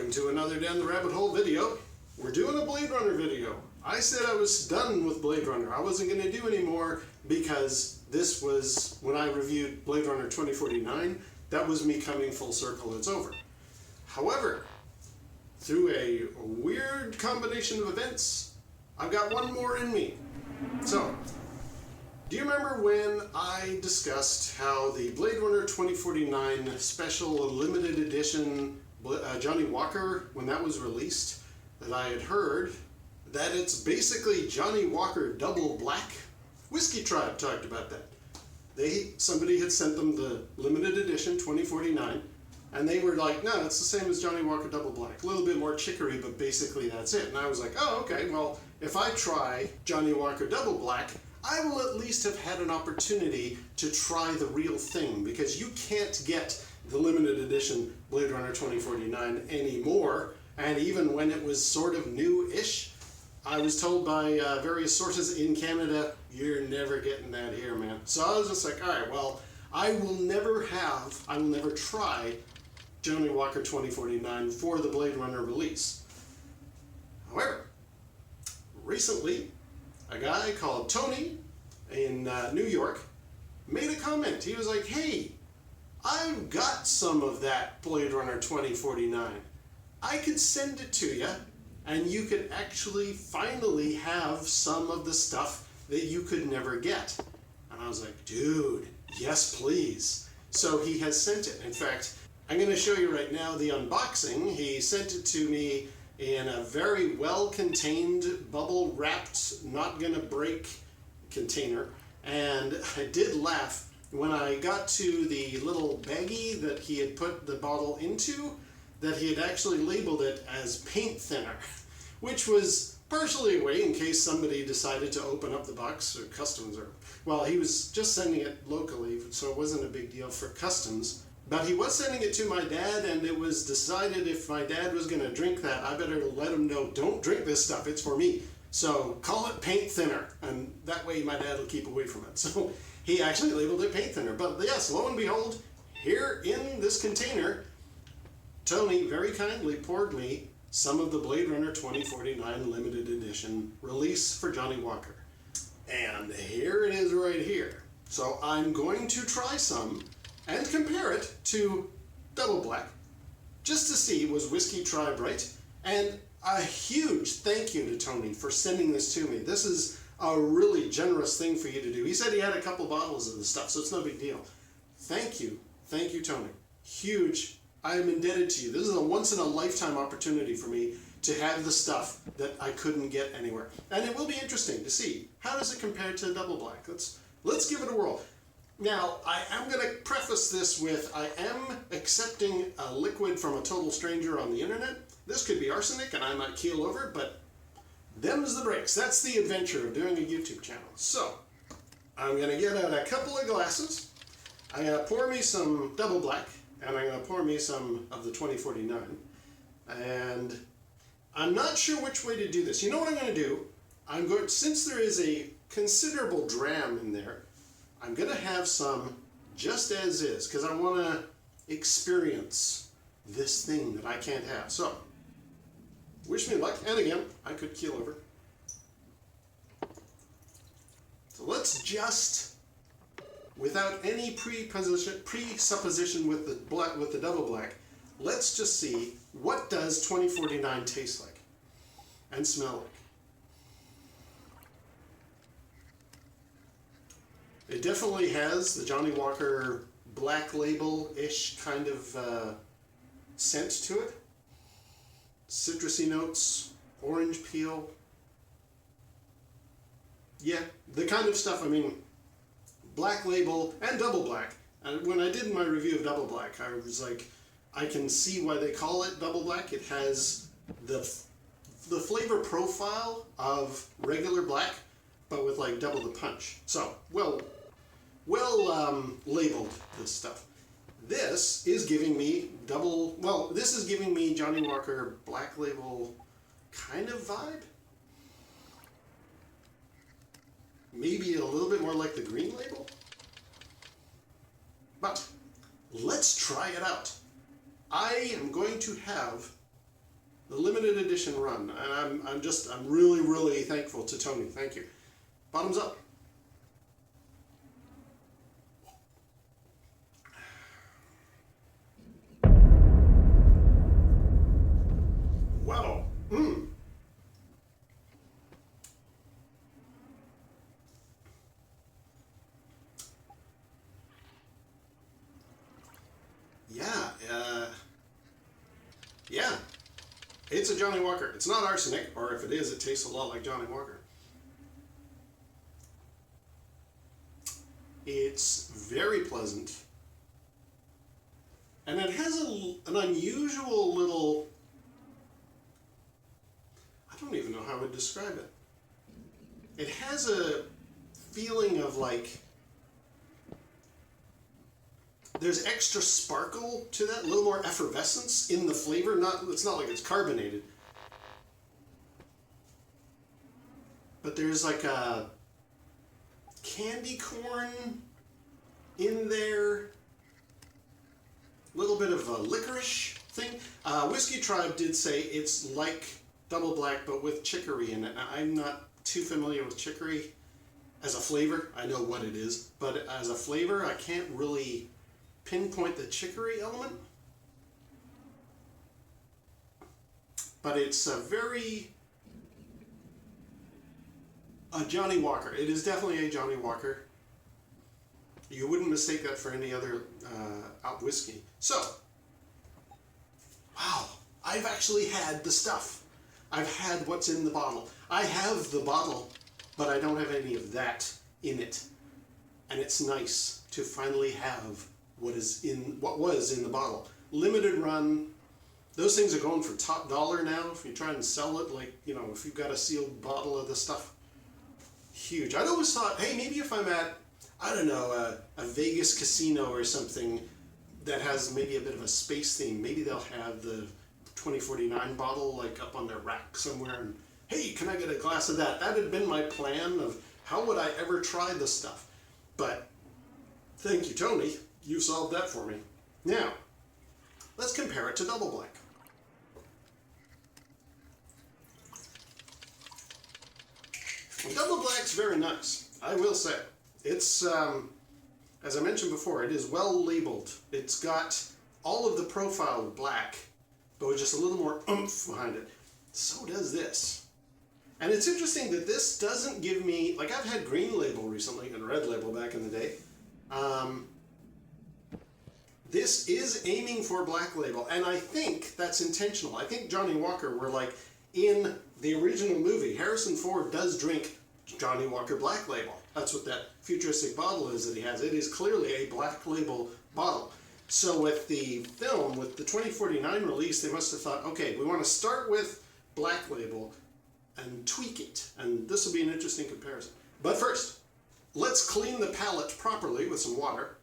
Welcome to another Down the Rabbit Hole video. We're doing a Blade Runner video. I said I was done with Blade Runner. I wasn't going to do any more because this was, when I reviewed Blade Runner 2049, that was me coming full circle. It's over. However, through a weird combination of events, I've got one more in me. So, do you remember when I discussed how the Blade Runner 2049 special limited edition Johnnie Walker, when that was released, that I had heard that it's basically Johnnie Walker Double Black? Whiskey Tribe talked about that. Somebody had sent them the limited edition 2049, and they were like, no, it's the same as Johnnie Walker Double Black. A little bit more chicory, but basically that's it. And I was like, oh, okay, well, if I try Johnnie Walker Double Black, I will at least have had an opportunity to try the real thing, because you can't get the limited edition Blade Runner 2049 anymore. And even when it was sort of new-ish, I was told by various sources in Canada, you're never getting that here, man. So I was just like, all right, well, I will never try Johnnie Walker 2049 for the Blade Runner release. However, recently, a guy called Tony in New York made a comment. He was like, hey, I've got some of that Blade Runner 2049. I could send it to you, and you could actually finally have some of the stuff that you could never get. And I was like, dude, yes, please. So he has sent it. In fact, I'm going to show you right now the unboxing. He sent it to me in a very well-contained, bubble-wrapped, not-gonna-break container. And I did laugh when I got to the little baggie that he had put the bottle into, that he had actually labeled it as paint thinner, which was partially a way in case somebody decided to open up the box, or customs, or, well, he was just sending it locally, so it wasn't a big deal for customs. But he was sending it to my dad, and it was decided if my dad was going to drink that, I better let him know, don't drink this stuff, it's for me. So call it paint thinner, and that way my dad will keep away from it. So he actually labeled it paint thinner. But yes, lo and behold, here in this container, Tony very kindly poured me some of the Blade Runner 2049 limited edition release for Johnnie Walker. And here it is right here. So I'm going to try some and compare it to Double Black, just to see, was Whiskey Tribe right? And a huge thank you to Tony for sending this to me. This is a really generous thing for you to do. He said he had a couple bottles of the stuff, so it's no big deal. Thank you, Tony. Huge. I am indebted to you. This is a once-in-a-lifetime opportunity for me to have the stuff that I couldn't get anywhere. And it will be interesting to see, how does it compare to Double Black? Let's give it a whirl. Now, I am going to preface this with, I am accepting a liquid from a total stranger on the internet. This could be arsenic and I might keel over, but them's the breaks. That's the adventure of doing a YouTube channel. So, I'm going to get out a couple of glasses. I'm going to pour me some Double Black, and I'm going to pour me some of the 2049. And I'm not sure which way to do this. You know what I'm going to do? Since there is a considerable dram in there, I'm going to have some just as is, because I want to experience this thing that I can't have. So, wish me luck. And again, I could keel over. So let's just, without any presupposition with the Double Black, let's just see, what does 2049 taste like and smell like? It definitely has the Johnnie Walker Black Label-ish kind of scent to it. Citrusy notes, orange peel. Yeah, the kind of stuff, I mean, Black Label and Double Black. And when I did my review of Double Black, I was like, I can see why they call it Double Black. It has the flavor profile of regular black, but with like double the punch. So, well labeled, this stuff. This is giving me this is giving me Johnnie Walker Black Label kind of vibe. Maybe a little bit more like the Green Label. But let's try it out. I am going to have The limited edition run. And I'm really, really thankful to Tony. Thank you. Bottoms up. Wow. Yeah. Yeah. It's a Johnnie Walker. It's not arsenic, or if it is, it tastes a lot like Johnnie Walker. It's very pleasant. And it has an unusual little... I don't even know how I would describe it. It has a feeling of like... There's extra sparkle to that, a little more effervescence in the flavor. It's not like it's carbonated. But there's like a candy corn in there. A little bit of a licorice thing. Whiskey Tribe did say it's like Double Black, but with chicory in it. Now, I'm not too familiar with chicory as a flavor. I know what it is, but as a flavor, I can't really pinpoint the chicory element. But it's a Johnnie Walker. It is definitely a Johnnie Walker. You wouldn't mistake that for any other out whiskey. So, wow, I've actually had the stuff. I've had what's in the bottle. I have the bottle, but I don't have any of that in it. And it's nice to finally have what was in the bottle. Limited run. Those things are going for top dollar now. If you try and sell it, like, you know, if you've got a sealed bottle of the stuff. Huge. I'd always thought, hey, maybe if I'm at, I don't know, a Vegas casino or something that has maybe a bit of a space theme, maybe they'll have the 2049 bottle like up on their rack somewhere, and hey, can I get a glass of that? That had been my plan of how would I ever try this stuff. But thank you, Tony. You solved that for me. Now, let's compare it to Double Black. Well, Double Black's very nice, I will say. It's, as I mentioned before, it is well labeled. It's got all of the profile of black, but with just a little more oomph behind it. So does this. And it's interesting that this doesn't give me, like I've had green label recently and red label back in the day. This is aiming for black label, and I think that's intentional. I think Johnnie Walker were like, in the original movie, Harrison Ford does drink Johnnie Walker Black Label. That's what that futuristic bottle is that he has. It is clearly a black label bottle. So with the film, with the 2049 release, they must have thought, okay, we want to start with black label and tweak it. And this will be an interesting comparison. But first, let's clean the palate properly with some water.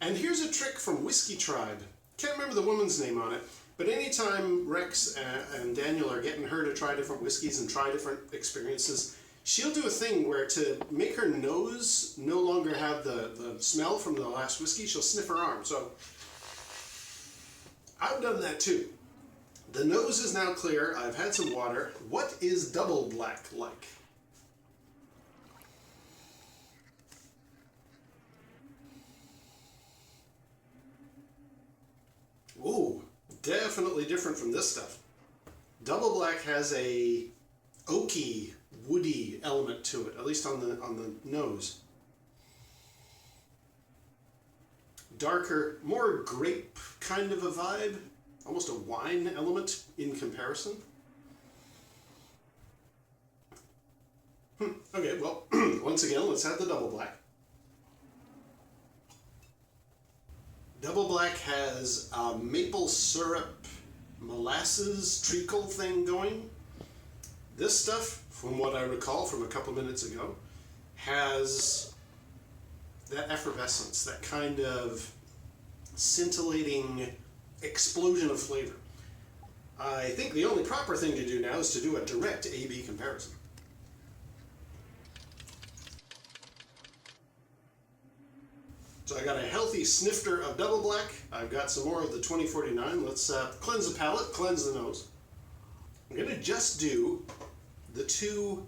And here's a trick from Whiskey Tribe. Can't remember the woman's name on it, but anytime Rex and Daniel are getting her to try different whiskeys and try different experiences, she'll do a thing where to make her nose no longer have the smell from the last whiskey, she'll sniff her arm. So I've done that too. The nose is now clear. I've had some water. What is Double Black like? Ooh, definitely different from this stuff. Double Black has a oaky, woody element to it, at least on the nose. Darker, more grape kind of a vibe, almost a wine element in comparison. Okay, well, once again, let's have the Double Black. Double Black has a maple syrup, molasses, treacle thing going. This stuff, from what I recall from a couple minutes ago, has that effervescence, that kind of scintillating explosion of flavor. I think the only proper thing to do now is to do a direct A-B comparison. So I got a healthy snifter of double black. I've got some more of the 2049. Let's cleanse the palate, cleanse the nose. I'm going to just do the two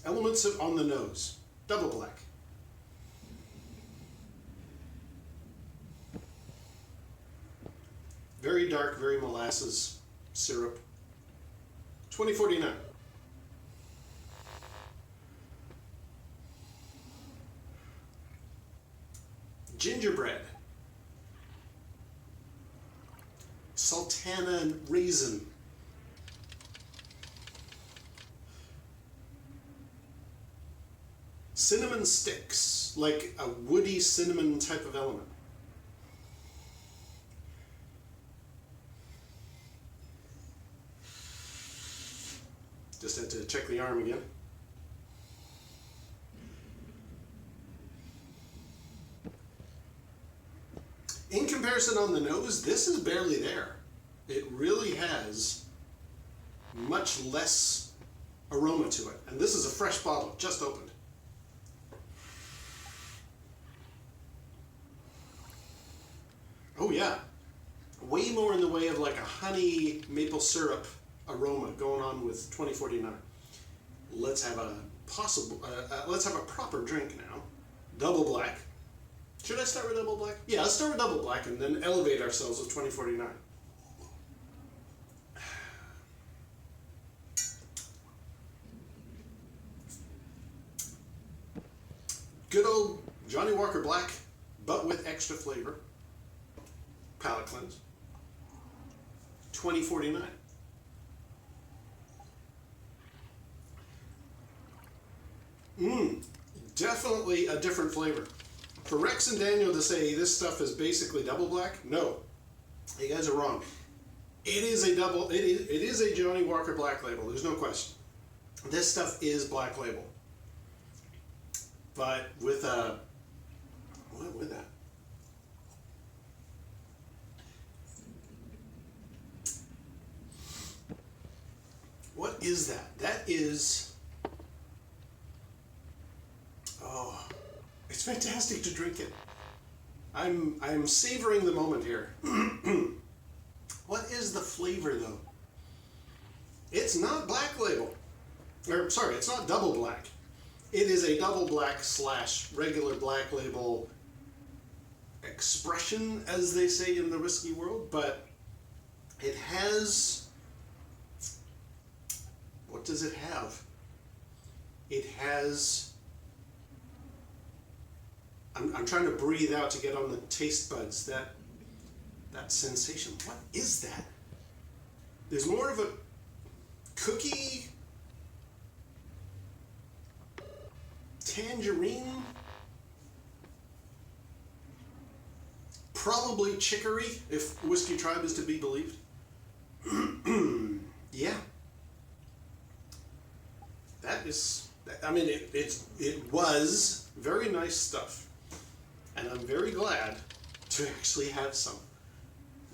elements on the nose. Double black. Very dark, very molasses syrup. 2049. Gingerbread. Sultana and raisin. Cinnamon sticks, like a woody cinnamon type of element. Just had to check the arm again. In comparison on the nose, this is barely there. It really has much less aroma to it. And this is a fresh bottle, just opened. Oh yeah, way more in the way of like a honey maple syrup aroma going on with 2049. Let's have a proper drink now. Double black. Should I start with double black? Yeah, let's start with double black and then elevate ourselves with 2049. Good old Johnnie Walker Black, but with extra flavor. Palate cleanse. 2049. Definitely a different flavor. For Rex and Daniel to say this stuff is basically double black, no, you guys are wrong. It is a Johnnie Walker Black Label. There's no question. This stuff is Black Label, but with a what with that? What is that? That is. Oh, it's fantastic to drink it. I'm savoring the moment here. What is the flavor though? It's not Black Label. Or sorry, it's not double black. It is a double black / regular Black Label expression, as they say in the whiskey world, but it has, what does it have? It has, I'm trying to breathe out to get on the taste buds, that sensation. What is that? There's more of a cookie, tangerine, probably chicory, if Whiskey Tribe is to be believed. Yeah. That is, I mean, it was very nice stuff. And I'm very glad to actually have some.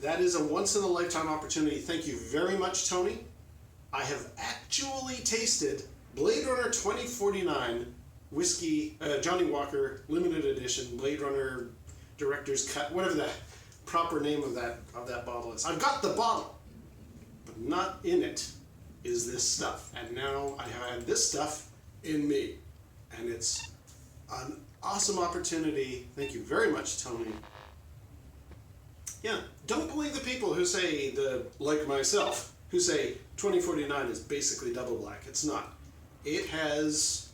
That is a once-in-a-lifetime opportunity. Thank you very much, Tony. I have actually tasted Blade Runner 2049 whiskey, Johnnie Walker limited edition, Blade Runner Director's Cut, whatever the proper name of that bottle is. I've got the bottle, but not in it is this stuff. And now I have had this stuff in me. And it's an awesome opportunity. Thank you very much, Tony. Yeah, don't believe the people who say, like myself, who say 2049 is basically double black. It's not. It has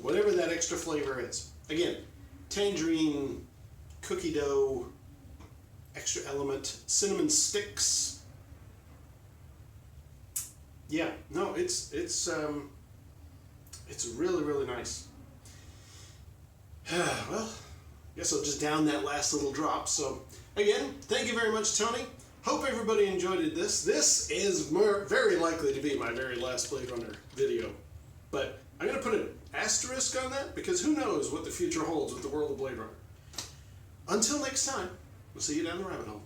whatever that extra flavor is. Again, tangerine, cookie dough, extra element, cinnamon sticks. Yeah, no, it's really, really nice. Well, guess I'll just down that last little drop. So again, thank you very much, Tony. Hope everybody enjoyed this. This is very likely to be my very last Blade Runner video, but I'm going to put an asterisk on that because who knows what the future holds with the world of Blade Runner. Until next time, we'll see you down the rabbit hole.